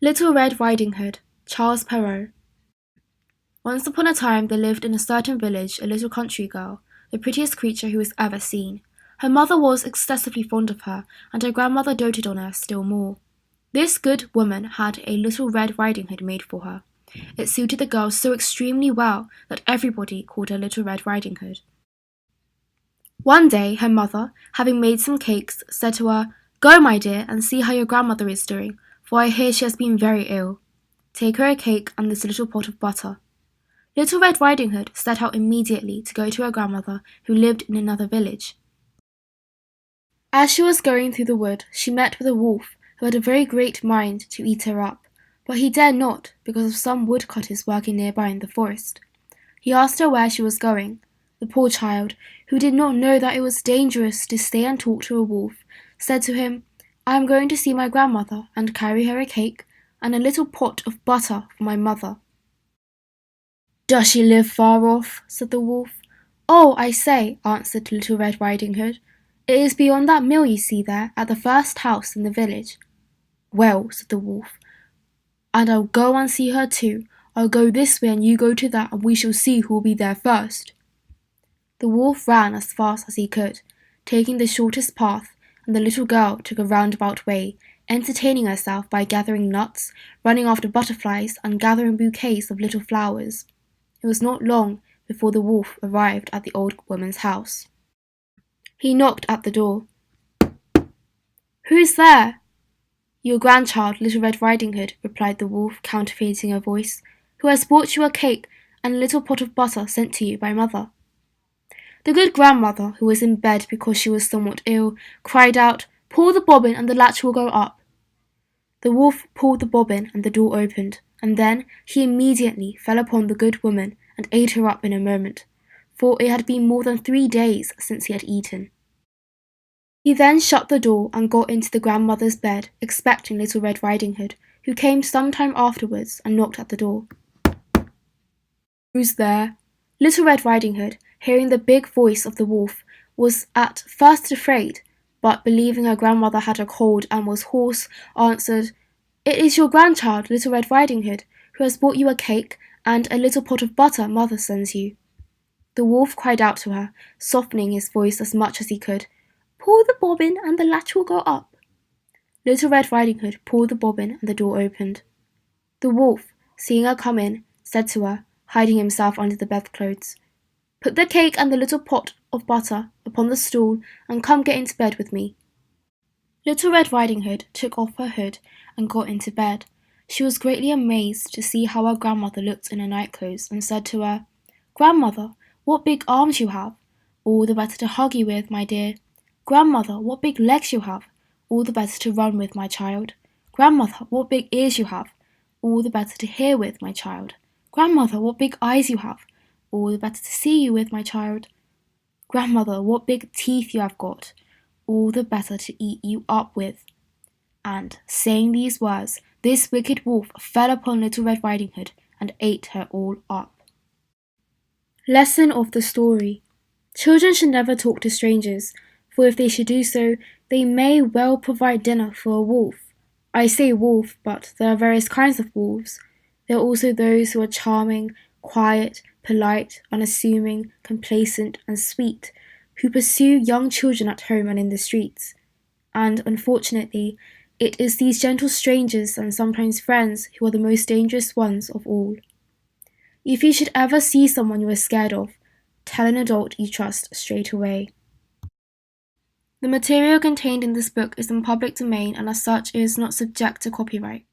Little Red Riding Hood, Charles Perrault. Once upon a time there lived in a certain village a little country girl, the prettiest creature who was ever seen. Her mother was excessively fond of her, and her grandmother doted on her still more. This good woman had a little Red Riding Hood made for her. It suited the girl so extremely well that everybody called her Little Red Riding Hood. One day her mother, having made some cakes, said to her, "Go, my dear, and see how your grandmother is doing, for I hear she has been very ill. Take her a cake and this little pot of butter." Little Red Riding Hood set out immediately to go to her grandmother, who lived in another village. As she was going through the wood, she met with a wolf who had a very great mind to eat her up, but he dared not because of some woodcutters working nearby in the forest. He asked her where she was going. The poor child, who did not know that it was dangerous to stay and talk to a wolf, said to him, "I am going to see my grandmother and carry her a cake and a little pot of butter for my mother." "Does she live far off?" said the wolf. "Oh, I say," answered Little Red Riding Hood, "it is beyond that mill you see there, at the first house in the village." "Well," said the wolf, "and I'll go and see her too. I'll go this way and you go to that, and we shall see who will be there first." The wolf ran as fast as he could, taking the shortest path, and the little girl took a roundabout way, entertaining herself by gathering nuts, running after butterflies, and gathering bouquets of little flowers. It was not long before the wolf arrived at the old woman's house. He knocked at the door. "Who's there?" "Your grandchild, Little Red Riding Hood," replied the wolf, counterfeiting her voice, "who has brought you a cake and a little pot of butter sent to you by mother." The good grandmother, who was in bed because she was somewhat ill, cried out, "Pull the bobbin and the latch will go up." The wolf pulled the bobbin and the door opened, and then he immediately fell upon the good woman and ate her up in a moment, for it had been more than 3 days since he had eaten. He then shut the door and got into the grandmother's bed, expecting Little Red Riding Hood, who came some time afterwards and knocked at the door. "Who's there?" Little Red Riding Hood, hearing the big voice of the wolf, was at first afraid, but believing her grandmother had a cold and was hoarse, answered, "It is your grandchild, Little Red Riding Hood, who has brought you a cake and a little pot of butter mother sends you." The wolf cried out to her, softening his voice as much as he could, "Pull the bobbin and the latch will go up." Little Red Riding Hood pulled the bobbin and the door opened. The wolf, seeing her come in, said to her, hiding himself under the bedclothes, "Put the cake and the little pot of butter upon the stool and come get into bed with me." Little Red Riding Hood took off her hood and got into bed. She was greatly amazed to see how her grandmother looked in her nightclothes, and said to her, "Grandmother, what big arms you have! All the better to hug you with, my dear. Grandmother, what big legs you have! All the better to run with, my child. Grandmother, what big ears you have! All the better to hear with, my child. Grandmother, what big eyes you have! All the better to see you with, my child. Grandmother, what big teeth you have got! All the better to eat you up with." And, saying these words, this wicked wolf fell upon Little Red Riding Hood and ate her all up. Lesson of the story: children should never talk to strangers, for if they should do so, they may well provide dinner for a wolf. I say wolf, but there are various kinds of wolves. There are also those who are charming, quiet, polite, unassuming, complacent, and sweet, who pursue young children at home and in the streets. And, unfortunately, it is these gentle strangers and sometimes friends who are the most dangerous ones of all. If you should ever see someone you are scared of, tell an adult you trust straight away. The material contained in this book is in public domain and as such is not subject to copyright.